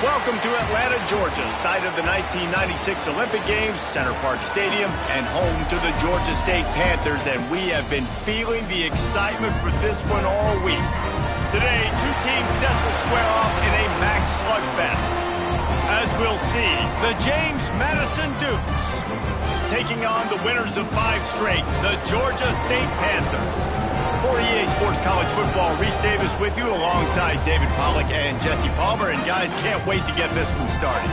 Welcome to Atlanta, Georgia, site of the 1996 Olympic Games, Center Park Stadium, and home to the Georgia State Panthers, and we have been feeling the excitement for this one all week. Today, two teams set to square off in a max slugfest. As we'll see, the James Madison Dukes taking on the winners of 5 straight, the Georgia State Panthers. For EA Sports College Football, Reese Davis with you alongside David Pollack and Jesse Palmer. And guys, can't wait to get this one started.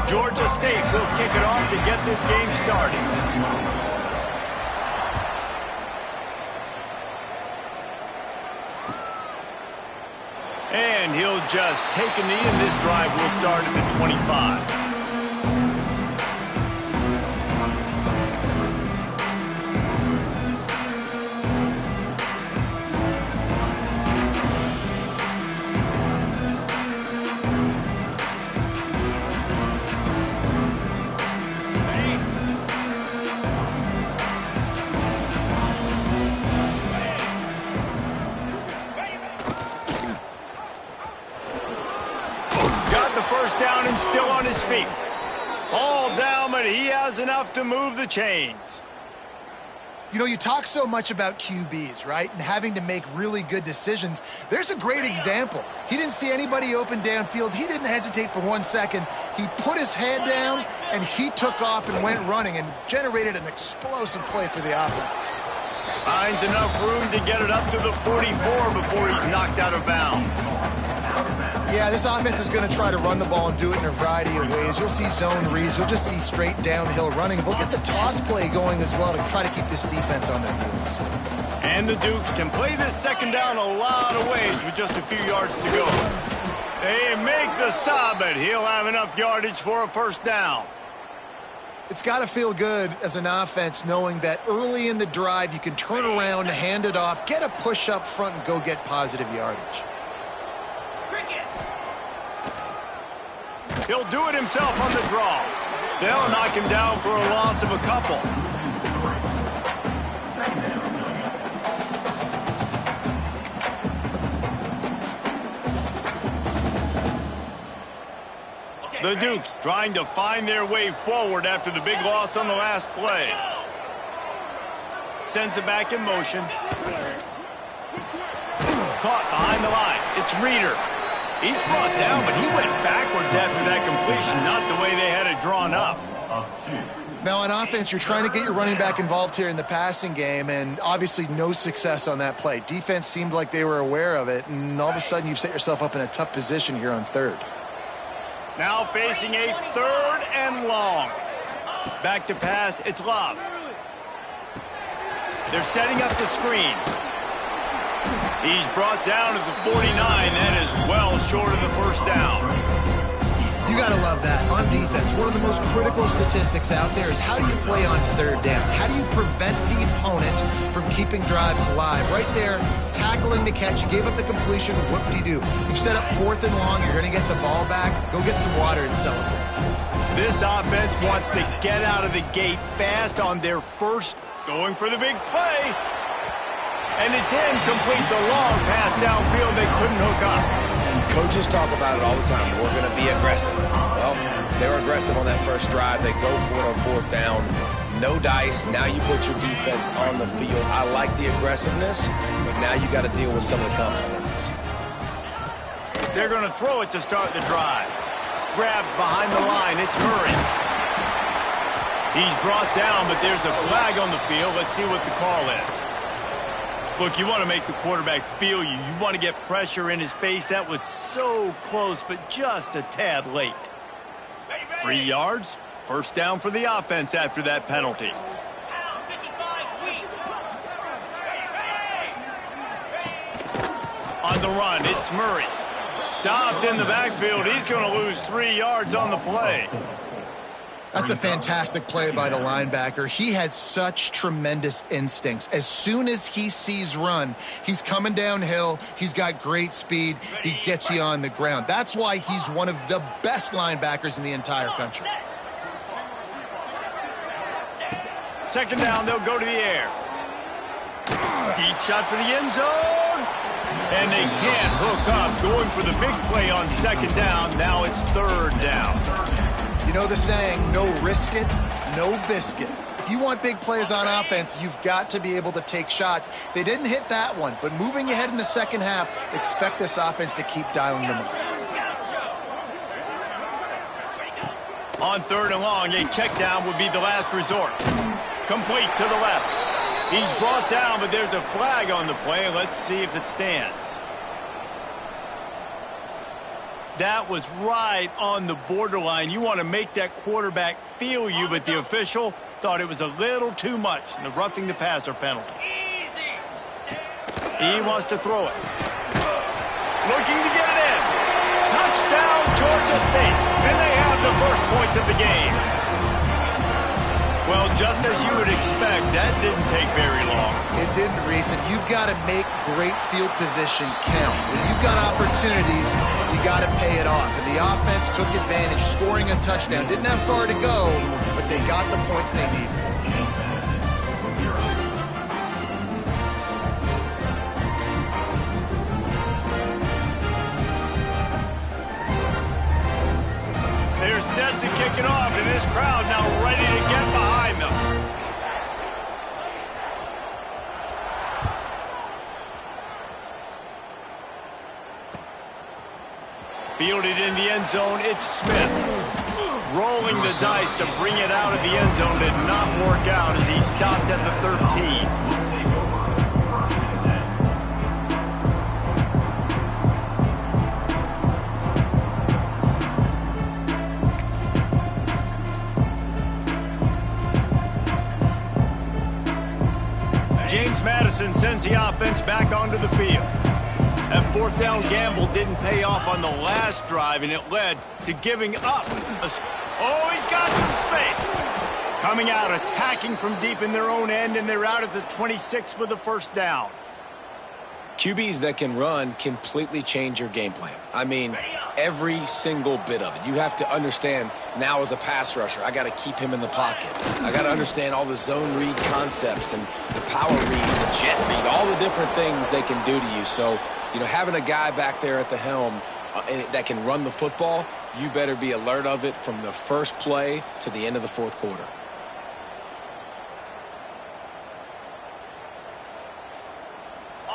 Georgia State will kick it off to get this game started. And he'll just take a knee, and this drive will start at the 25. First down and still on his feet. All down, but he has enough to move the chains. You know, you talk so much about QBs, right? And having to make really good decisions. There's a great example. He didn't see anybody open downfield. He didn't hesitate for 1 second. He put his head down, and he took off and went running and generated an explosive play for the offense. Finds enough room to get it up to the 44 before he's knocked out of bounds. Yeah, this offense is going to try to run the ball and do it in a variety of ways. You'll see zone reads. You'll just see straight downhill running. We'll get the toss play going as well to try to keep this defense on their heels. And the Dukes can play this second down a lot of ways with just a few yards to go. They make the stop, but he'll have enough yardage for a first down. It's got to feel good as an offense knowing that early in the drive you can turn around, hand it off, get a push up front, and go get positive yardage. He'll do it himself on the draw. They'll knock him down for a loss of a couple. The Dukes trying to find their way forward after the big loss on the last play. Sends it back in motion. Caught behind the line. It's Reeder. He's brought down, but he went backwards after that completion, not the way they had it drawn up. Now, on offense, you're trying to get your running back involved here in the passing game, and obviously no success on that play. Defense seemed like they were aware of it, and all of a sudden you've set yourself up in a tough position here on third. Now facing a 3rd and long. Back to pass, it's Love. They're setting up the screen. He's brought down at the 49. That is well short of the first down. You got to love that. On defense, one of the most critical statistics out there is how do you play on 3rd down? How do you prevent the opponent from keeping drives alive? Right there, tackling the catch. You gave up the completion. What do? You've set up 4th and long. You're going to get the ball back. Go get some water and celebrate. This offense wants to get out of the gate fast on their first, going for the big play. And it's incomplete, the long pass downfield they couldn't hook up. Coaches talk about it all the time. We're going to be aggressive. Well, they were aggressive on that first drive. They go for it on 4th down. No dice. Now you put your defense on the field. I like the aggressiveness, but now you got to deal with some of the consequences. They're going to throw it to start the drive. Grabbed behind the line. It's Murray. He's brought down, but there's a flag on the field. Let's see what the call is. Look, you want to make the quarterback feel you. You want to get pressure in his face. That was so close, but just a tad late. 3 yards. First down for the offense after that penalty. On the run, it's Murray. Stopped in the backfield. He's going to lose 3 yards on the play. That's a fantastic play by the linebacker. He has such tremendous instincts. As soon as he sees run, he's coming downhill. He's got great speed. He gets you on the ground. That's why he's one of the best linebackers in the entire country. Second down, they'll go to the air. Deep shot for the end zone. And they can't hook up. Going for the big play on second down. Now it's third down. You know the saying, no risk it, no biscuit. If you want big plays on offense, you've got to be able to take shots. They didn't hit that one, but moving ahead in the second half, expect this offense to keep dialing them up. On third and long, a check down would be the last resort. Complete to the left. He's brought down, but there's a flag on the play. Let's see if it stands. That was right on the borderline. You want to make that quarterback feel you, but the official thought it was a little too much in the roughing the passer penalty. He wants to throw it. Looking to get it in. Touchdown, Georgia State. And they have the first points of the game. Well, just as you would expect, that didn't take very long. It didn't, Reese, and you've got to make great field position count. When you've got opportunities, you got to pay it off. And the offense took advantage, scoring a touchdown. Didn't have far to go, but they got the points they needed. They're set to kick it off, and this crowd now ready to get behind them. Fielded in the end zone, it's Smith. Rolling the dice to bring it out of the end zone did not work out as he stopped at the 13. James Madison sends the offense back onto the field. That fourth down gamble didn't pay off on the last drive, and it led to giving up. Oh, he's got some space. Coming out, attacking from deep in their own end, and they're out at the 26 with the first down. QBs that can run completely change your game plan. I mean, every single bit of it. You have to understand now as a pass rusher, I got to keep him in the pocket. I got to understand all the zone read concepts and the power read, the jet read, all the different things they can do to you. So, you know, having a guy back there at the helm that can run the football, you better be alert of it from the first play to the end of the fourth quarter.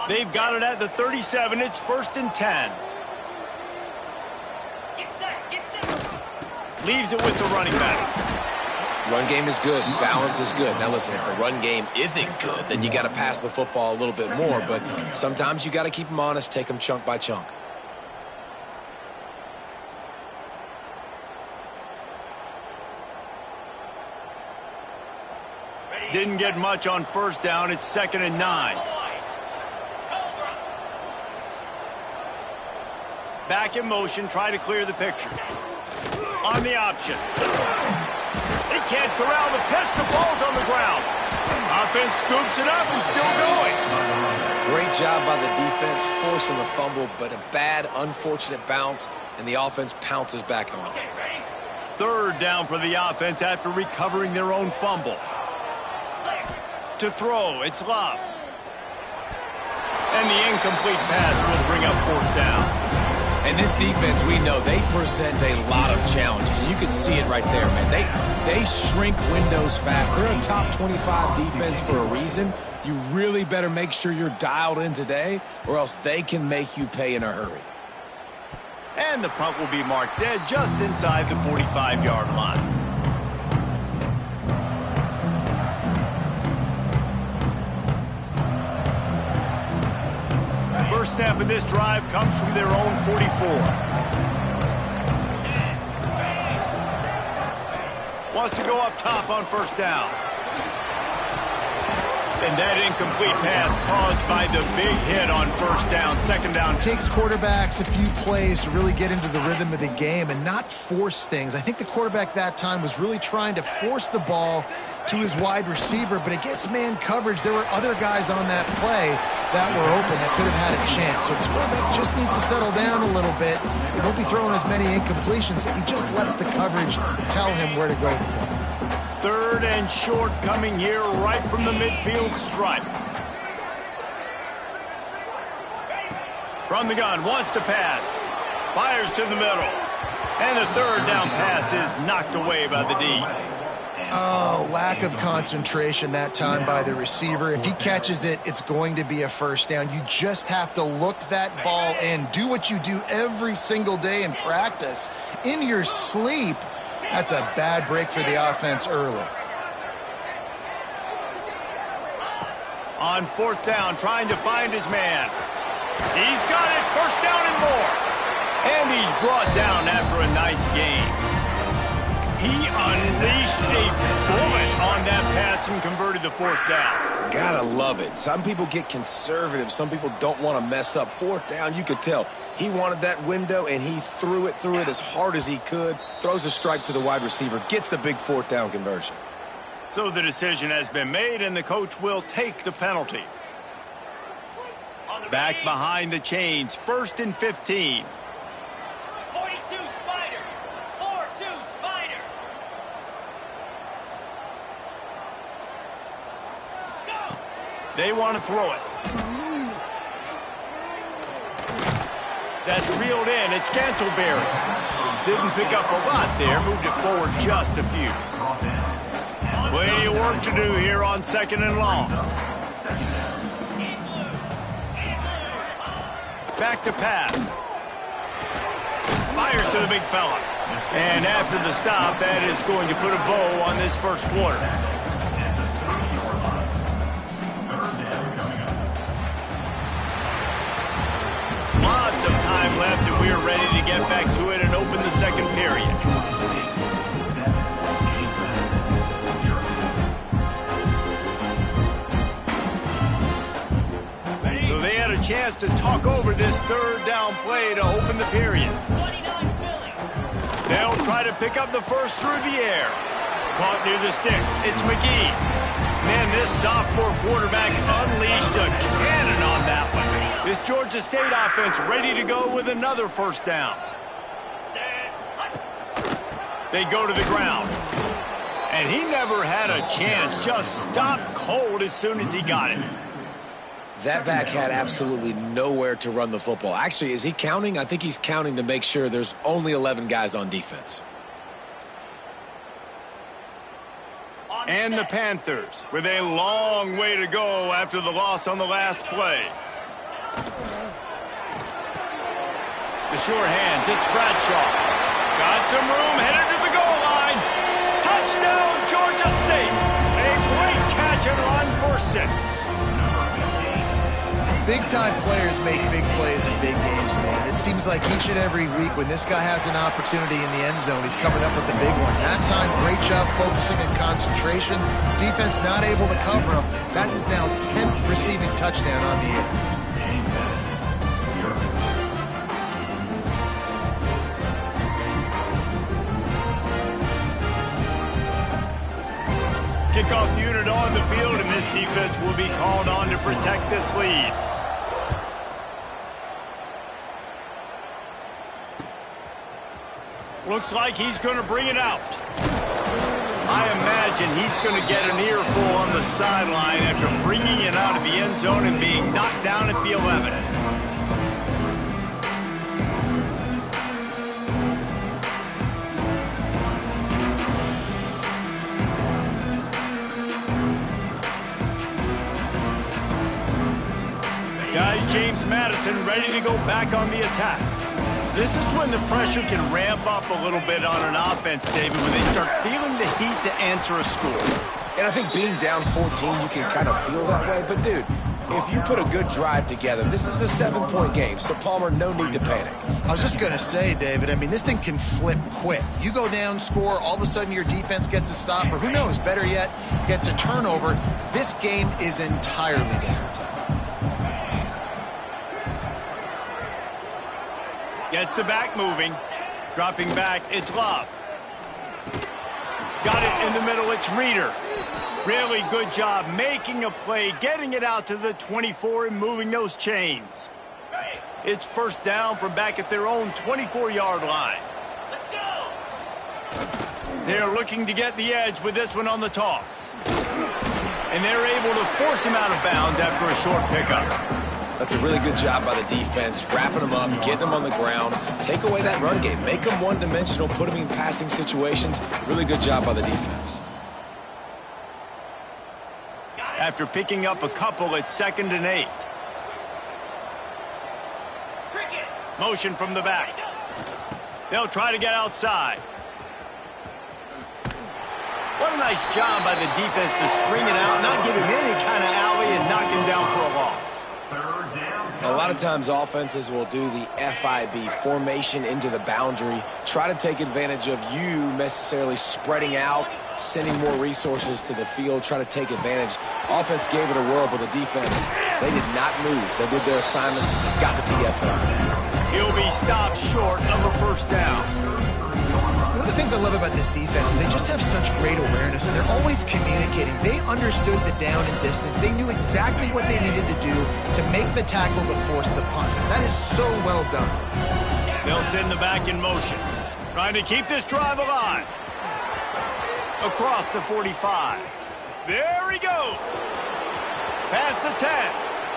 They've got it at the 37. It's 1st and 10. Leaves it with the running back. Run game is good. Balance is good. Now, listen, if the run game isn't good, then you got to pass the football a little bit more. But sometimes you got to keep them honest, take them chunk by chunk. Didn't get much on first down. It's 2nd and 9. Back in motion, try to clear the picture. On the option. They can't corral the pitch. The ball's on the ground. Offense scoops it up and still going. Great job by the defense, forcing the fumble, but a bad, unfortunate bounce, and the offense pounces back on it. Third down for the offense after recovering their own fumble. To throw, it's Love. And the incomplete pass will bring up 4th down. And this defense, we know, they present a lot of challenges. You can see it right there, man. They shrink windows fast. They're a top 25 defense for a reason. You really better make sure you're dialed in today, or else they can make you pay in a hurry. And the punt will be marked dead just inside the 45-yard line. First snap of this drive comes from their own 44. Wants to go up top on first down. And that incomplete pass caused by the big hit on first down, second down. It takes quarterbacks a few plays to really get into the rhythm of the game and not force things. I think the quarterback that time was really trying to force the ball to his wide receiver, but against man coverage, there were other guys on that play that were open that could have had a chance. So this quarterback just needs to settle down a little bit. He won't be throwing as many incompletions if he just lets the coverage tell him where to go. Third and short coming here right from the midfield stripe. From the gun, wants to pass. Fires to the middle. And the third down pass is knocked away by the D. Oh, lack of concentration that time by the receiver. If he catches it, it's going to be a first down. You just have to look that ball in. Do what you do every single day in practice. In your sleep. That's a bad break for the offense early. On fourth down, trying to find his man. He's got it, first down and more. And he's brought down after a nice game. He unleashed a bullet on that pass and converted the fourth down. Gotta love it. Some people get conservative. Some people don't want to mess up. Fourth down, you could tell. He wanted that window, and he threw it as hard as he could. Throws a strike to the wide receiver. Gets the big fourth down conversion. So the decision has been made, and the coach will take the penalty. Back behind the chains, 1st and 15. 42 Spider. 4-2 Spider. Go. They want to throw it. That's reeled in. It's Scantleberry. Didn't pick up a lot there. Moved it forward just a few. Plenty of work to do here on 2nd and long. Back to pass. Fires to the big fella. And after the stop, that is going to put a bow on this first quarter. Lots of time left, and we are ready to get back to it and open the second period. So they had a chance to talk over this third down play to open the period. They'll try to pick up the first through the air. Caught near the sticks. It's McGee. Man, this sophomore quarterback unleashed a cannon on that one. This Georgia State offense ready to go with another first down. They go to the ground. And he never had a chance. Just stopped cold as soon as he got it. That back had absolutely nowhere to run the football. Actually, is he counting? I think he's counting to make sure there's only 11 guys on defense. And the Panthers with a long way to go after the loss on the last play. The short hands, it's Bradshaw. Got some room, headed to the goal line. Touchdown, Georgia State. A great catch and run for 6. Big-time players make big plays in big games, man. It seems like each and every week when this guy has an opportunity in the end zone, he's coming up with the big one. That time, great job focusing and concentration. Defense not able to cover him. That's his now 10th receiving touchdown on the year. Kickoff unit on the field, and this defense will be called on to protect this lead. Looks like he's going to bring it out. I imagine he's going to get an earful on the sideline after bringing it out of the end zone and being knocked down at the 11. Guys, James Madison ready to go back on the attack. This is when the pressure can ramp up a little bit on an offense, David, when they start feeling the heat to answer a score. And I think being down 14, you can kind of feel that way. But, dude, If you put a good drive together, this is a 7-point game, so Palmer, no need to panic. I was just going to say, David, I mean, this thing can flip quick. You go down, score, all of a sudden your defense gets a stop, or who knows, better yet, gets a turnover. This game is entirely different. Gets the back moving. Dropping back, it's Love. Got it in the middle, it's Reeder. Really good job making a play, getting it out to the 24 and moving those chains. It's first down from back at their own 24-yard line. Let's go. They're looking to get the edge with this one on the toss. And they're able to force him out of bounds after a short pickup. That's a really good job by the defense, wrapping them up, getting them on the ground. Take away that run game. Make them one-dimensional, put them in passing situations. Really good job by the defense. After picking up a couple, it's 2nd and 8. Cricket. Motion from the back. They'll try to get outside. What a nice job by the defense to string it out, not give him any kind of alley, and knock him down for a loss. A lot of times offenses will do the FIB, formation into the boundary, try to take advantage of you necessarily spreading out, sending more resources to the field, try to take advantage. Offense gave it a whirl, but the defense, they did not move. They did their assignments, got the TFL. He'll be stopped short of a first down. One of the things I love about this defense is they just have such great awareness, and they're always communicating. They understood the down and distance. They knew exactly what they needed to do to make the tackle to force the punt. That is so well done. They'll send the back in motion, trying to keep this drive alive. Across the 45. There he goes. Past the 10.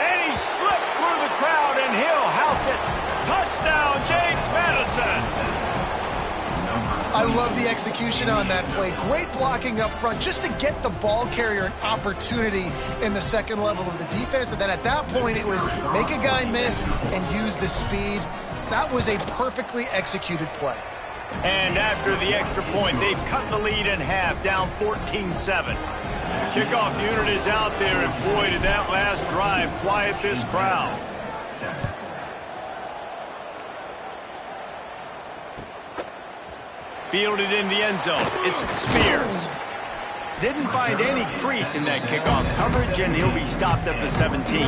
And he slipped through the crowd, and he'll house it. Touchdown, James Madison. I love the execution on that play. Great blocking up front just to get the ball carrier an opportunity in the second level of the defense. And then at that point, it was make a guy miss and use the speed. That was a perfectly executed play. And after the extra point, they've cut the lead in half, down 14-7. The kickoff unit is out there, and boy, did that last drive quiet this crowd. Fielded in the end zone. It's Spears. Didn't find any crease in that kickoff coverage, and he'll be stopped at the 17.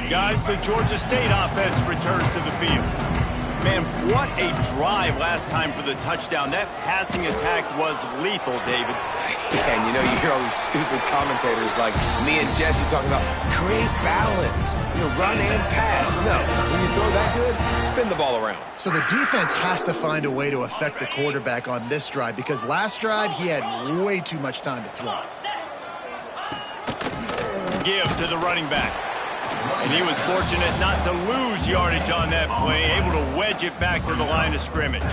Guys, the Georgia State offense returns to the field. Man, what a drive last time for the touchdown. That passing attack was lethal, David. And you know, you hear all these stupid commentators like me and Jesse talking about create balance, run and pass. No, when you throw that good, spin the ball around. So the defense has to find a way to affect the quarterback on this drive, because last drive he had way too much time to throw. Give to the running back. And he was fortunate not to lose yardage on that play, able to wedge it back to the line of scrimmage.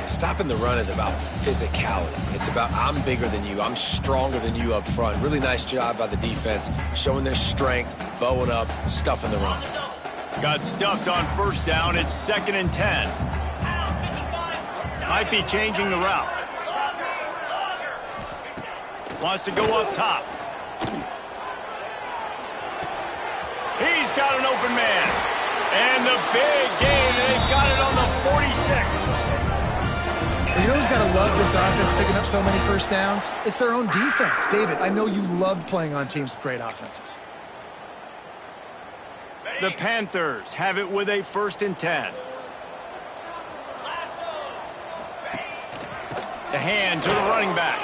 Stopping the run is about physicality. It's about I'm bigger than you, I'm stronger than you up front. Really nice job by the defense, showing their strength, bowing up, stuffing the run. Got stuffed on first down. It's 2nd and 10. Might be changing the route. Wants to go up top. He's got an open man. And the big gain, and they've got it on the 46. You know who's got to love this offense picking up so many first downs? It's their own defense. David, I know you loved playing on teams with great offenses. The Panthers have it with a 1st and 10. The hand to the running back.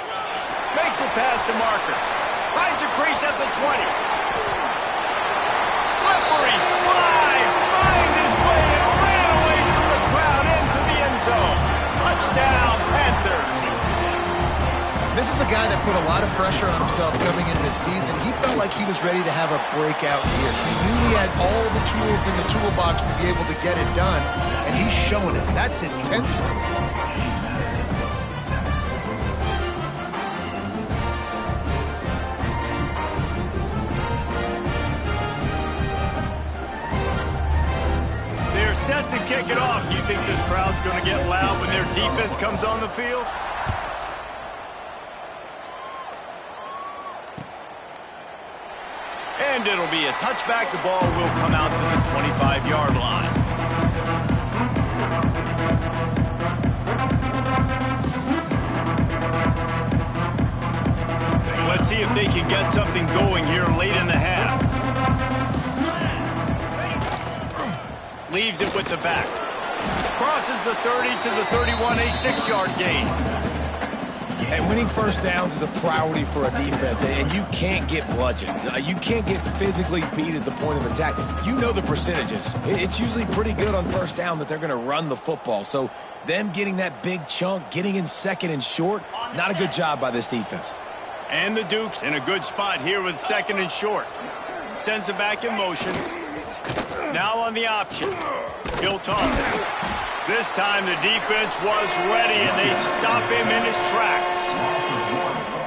Makes it past the marker. Finds a crease at the 20. Slippery slide. Find his way and ran away from the crowd into the end zone. Touchdown, Panthers. This is a guy that put a lot of pressure on himself coming into this season. He felt like he was ready to have a breakout year. He knew he had all the tools in the toolbox to be able to get it done, and he's showing it. That's his 10th one. Set to kick kick it off. You think this crowd's going to get loud when their defense comes on the field? And it'll be a touchback. The ball will come out to the 25-yard line. Let's see if they can get something going here late in the half. Leaves it with the back. Crosses the 30 to the 31, a 6-yard gain. And winning first downs is a priority for a defense, and you can't get bludgeoned. You can't get physically beat at the point of attack. You know the percentages. It's usually pretty good on first down that they're going to run the football. So them getting that big chunk, getting in second and short, not a good job by this defense. And the Dukes in a good spot here with second and short. Sends it back in motion. Now on the option. He'll toss it. This time the defense was ready, and they stop him in his tracks.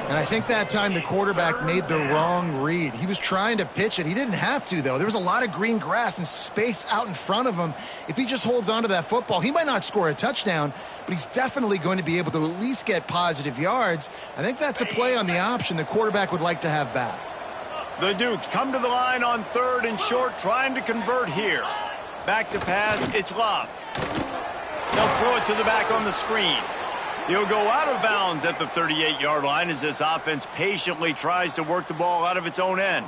And I think that time the quarterback made the wrong read. He was trying to pitch it. He didn't have to, though. There was a lot of green grass and space out in front of him. If he just holds on to that football, he might not score a touchdown, but he's definitely going to be able to at least get positive yards. I think that's a play on the option the quarterback would like to have back. The Dukes come to the line on third and short, trying to convert here. Back to pass, it's Love. They'll throw it to the back on the screen. He'll go out of bounds at the 38-yard line as this offense patiently tries to work the ball out of its own end.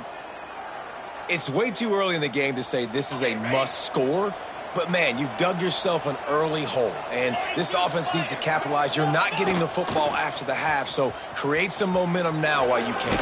It's way too early in the game to say this is a must score, but man, you've dug yourself an early hole, and this offense needs to capitalize. You're not getting the football after the half, so create some momentum now while you can.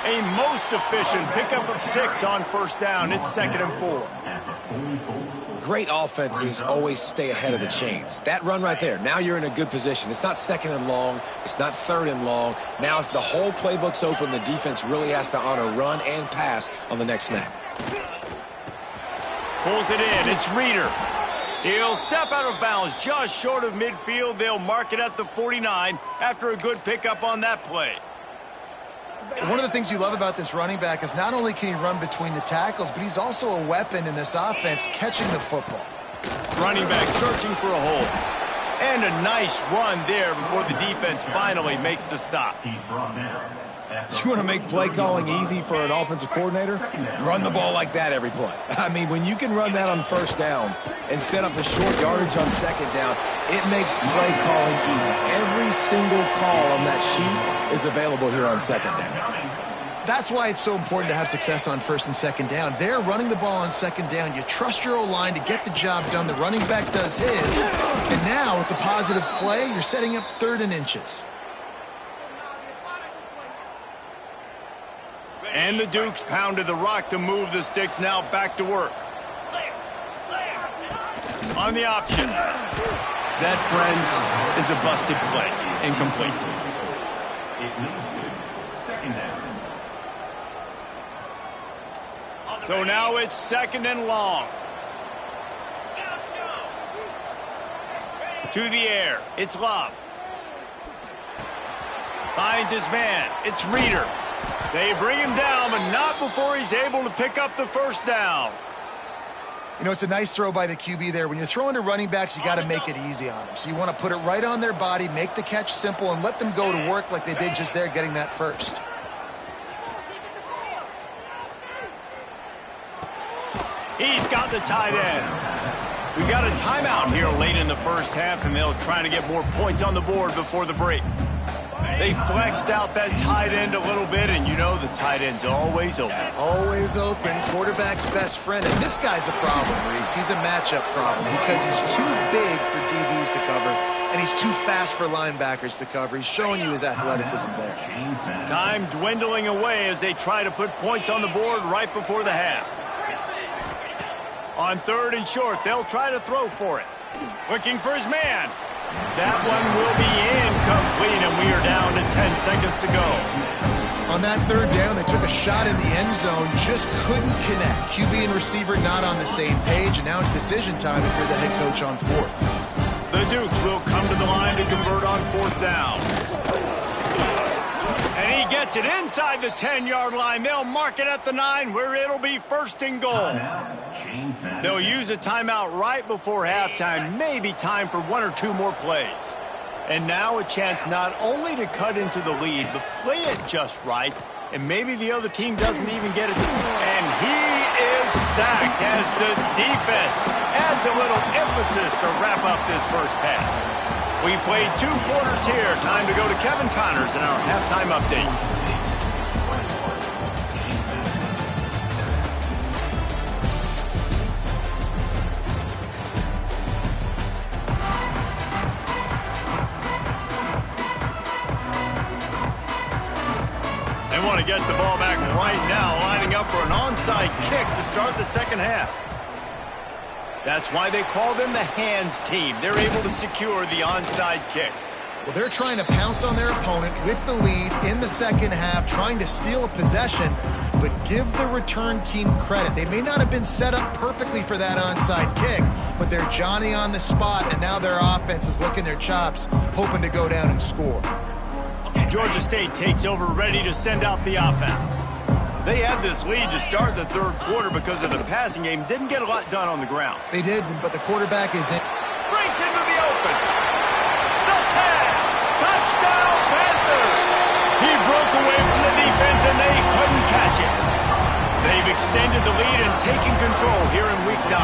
A most efficient pickup of 6 on first down. It's 2nd and 4. Great offenses always stay ahead of the chains. That run right there, now you're in a good position. It's not 2nd and long. It's not 3rd and long. Now it's the whole playbook's open. The defense really has to honor run and pass on the next snap. Pulls it in. It's Reeder. He'll step out of bounds just short of midfield. They'll mark it at the 49 after a good pickup on that play. One of the things you love about this running back is not only can he run between the tackles, but he's also a weapon in this offense catching the football. Running back searching for a hole. And a nice run there before the defense finally makes the stop. You want to make play calling easy for an offensive coordinator? Run the ball like that every play. I mean, when you can run that on first down and set up a short yardage on second down, it makes play calling easy. Every single call on that sheet is available here on second down. That's why it's so important to have success on first and second down. They're running the ball on second down. You trust your O-line to get the job done. The running back does his. And now with the positive play, you're setting up 3rd and inches. And the Dukes pounded the rock to move the sticks. Now back to work. On the option. That, friends, is a busted play. Incomplete. It leads to 2nd down. So now it's 2nd and long. To the air. It's Love. Finds his man. It's Reeder. They bring him down, but not before he's able to pick up the first down. You know, it's a nice throw by the QB there. When you're throwing to running backs, you got to make it easy on them. So you want to put it right on their body, make the catch simple, and let them go to work like they did just there getting that first. He's got the tight end. We got a timeout here late in the first half, and they'll try to get more points on the board before the break. They flexed out that tight end a little bit, and you know the tight end's always open. Always open. Quarterback's best friend. And this guy's a problem, Reese. He's a matchup problem because he's too big for DBs to cover, and he's too fast for linebackers to cover. He's showing you his athleticism there. Time dwindling away as they try to put points on the board right before the half. On 3rd and short, they'll try to throw for it. Looking for his man. That one will be incomplete, and we are down to 10 seconds to go. On that 3rd down, they took a shot in the end zone, just couldn't connect. QB and receiver not on the same page, and now it's decision time if you're the head coach on 4th. The Dukes will come to the line to convert on 4th down. And he gets it inside the 10-yard line. They'll mark it at the 9 where it'll be 1st and goal. They'll use a timeout right before halftime. Maybe time for 1 or 2 more plays. And now a chance not only to cut into the lead, but play it just right. And maybe the other team doesn't even get it. And he is sacked as the defense adds a little emphasis to wrap up this first half. We played 2 quarters here. Time to go to Kevin Connors in our halftime update. They want to get the ball back right now, lining up for an onside kick to start the second half. That's why they call them the hands team. They're able to secure the onside kick. Well, they're trying to pounce on their opponent with the lead in the second half, trying to steal a possession, but give the return team credit. They may not have been set up perfectly for that onside kick, but they're Johnny on the spot, and now their offense is licking their chops, hoping to go down and score. Georgia State takes over, ready to send out the offense. They had this lead to start the third quarter because of the passing game. Didn't get a lot done on the ground. They did, but the quarterback is in. Breaks into the open. The tag. Touchdown, Panthers. He broke away from the defense, and they couldn't catch it. They've extended the lead and taken control here in Week 9.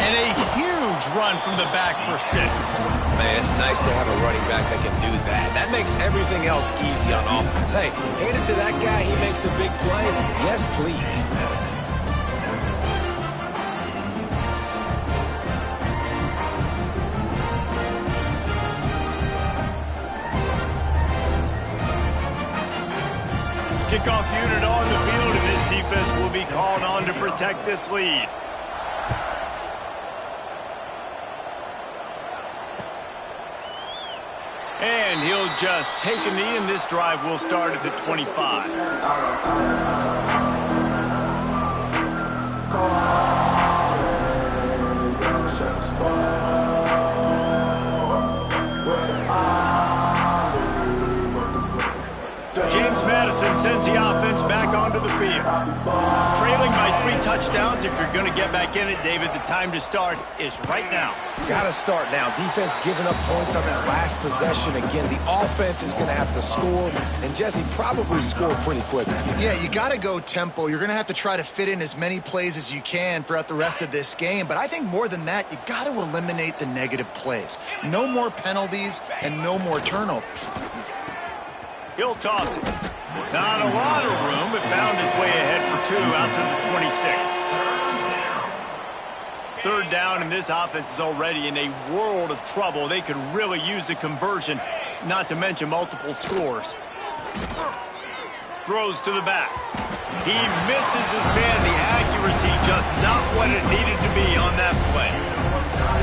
And a huge run from the back for 6. Man, it's nice to have a running back that can do that. That makes everything else easy on offense. Hey, hand it to that guy. He makes a big play. Yes, please. Kickoff unit on the field, and this defense will be called on to protect this lead. And he'll just take a knee, and this drive will start at the 25. James Madison sends the offense back onto the field. Trailing by 3 touchdowns. If you're going to get back in it, David, the time to start is right now. Got to start now. Defense giving up points on that last possession. Again, the offense is going to have to score, and Jesse probably score pretty quickly. Yeah, you got to go tempo. You're going to have to try to fit in as many plays as you can throughout the rest of this game. But I think more than that, you got to eliminate the negative plays. No more penalties and no more turnovers. He'll toss it. Not a lot of room, but found his way ahead for 2 out to the 26. Third down, and this offense is already in a world of trouble. They could really use a conversion, not to mention multiple scores. Throws to the back. He misses his man. The accuracy just not what it needed to be on that play.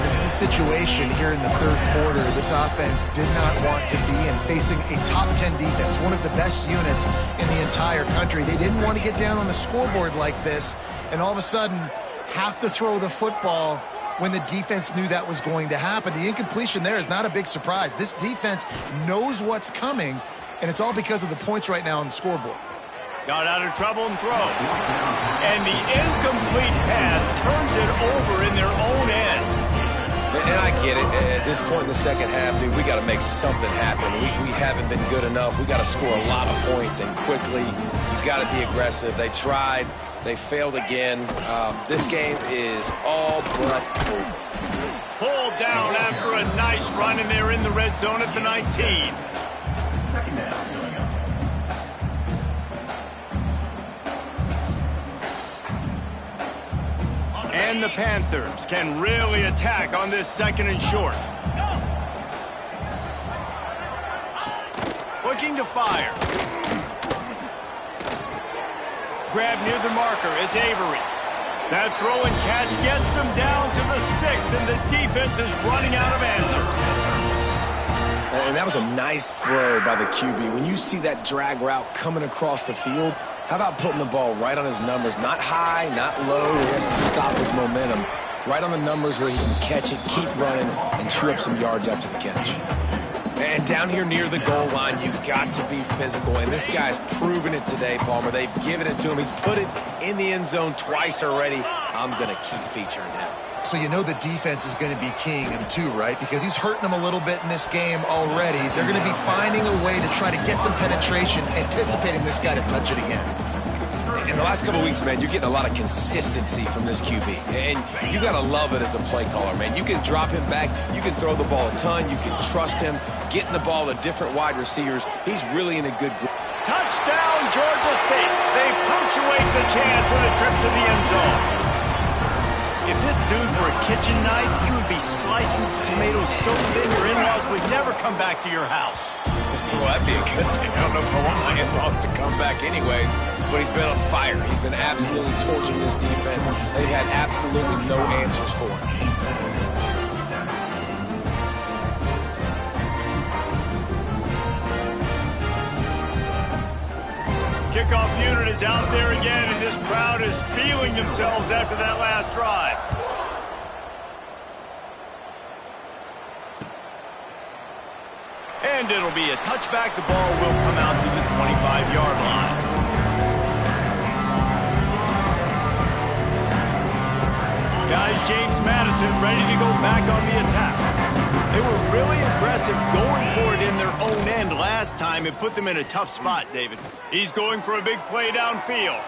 This is a situation here in the third quarter this offense did not want to be in, facing a top 10 defense, one of the best units in the entire country. They didn't want to get down on the scoreboard like this, and all of a sudden have to throw the football when the defense knew that was going to happen. The incompletion there is not a big surprise. This defense knows what's coming, and it's all because of the points right now on the scoreboard. Got out of trouble and throws. And the incomplete pass turns it over in their own end. And I get it. At this point in the second half, dude, we got to make something happen. We haven't been good enough. We got to score a lot of points and quickly. You got to be aggressive. They tried. They failed again. This game is all but over. Pulled down after a nice run, and they're in the red zone at the 19. Second down. And the Panthers can really attack on this 2nd and short. Looking to fire. Grab near the marker is Avery. That throw and catch gets them down to the 6, and the defense is running out of answers. And that was a nice throw by the QB. When you see that drag route coming across the field, how about putting the ball right on his numbers? Not high, not low, where he has to stop his momentum. Right on the numbers where he can catch it, keep running, and chew up some yards after the catch. And down here near the goal line, you've got to be physical. And this guy's proven it today, Palmer. They've given it to him. He's put it in the end zone twice already. I'm going to keep featuring him. So you know the defense is going to be keying him too, right? Because he's hurting them a little bit in this game already. They're going to be finding a way to try to get some penetration, anticipating this guy to touch it again. In the last couple of weeks, man, you're getting a lot of consistency from this QB. And you got to love it as a play caller, man. You can drop him back. You can throw the ball a ton. You can trust him, getting the ball to different wide receivers. He's really in a good group. Touchdown, Georgia State. They punctuate the chance with a trip to the end zone. If this dude were a kitchen knife, he would be slicing tomatoes so thin your in-laws would never come back to your house. Well, that'd be a good thing. I don't know if I want my in-laws to come back anyways, but he's been on fire. He's been absolutely torching this defense. They've had absolutely no answers for him. Kickoff unit is out there again, and this crowd is feeling themselves after that last drive. And it'll be a touchback. The ball will come out to the 25-yard line. Guys, James Madison ready to go back on the attack. They were really aggressive going for it in their own end last time. It put them in a tough spot, David. He's going for a big play downfield.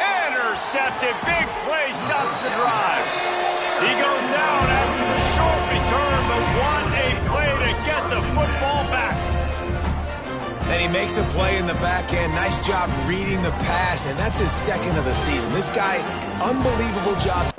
Intercepted. Big play stops the drive. He goes down after the short return, but what a play to get the football back. And he makes a play in the back end. Nice job reading the pass, and that's his second of the season. This guy, unbelievable job.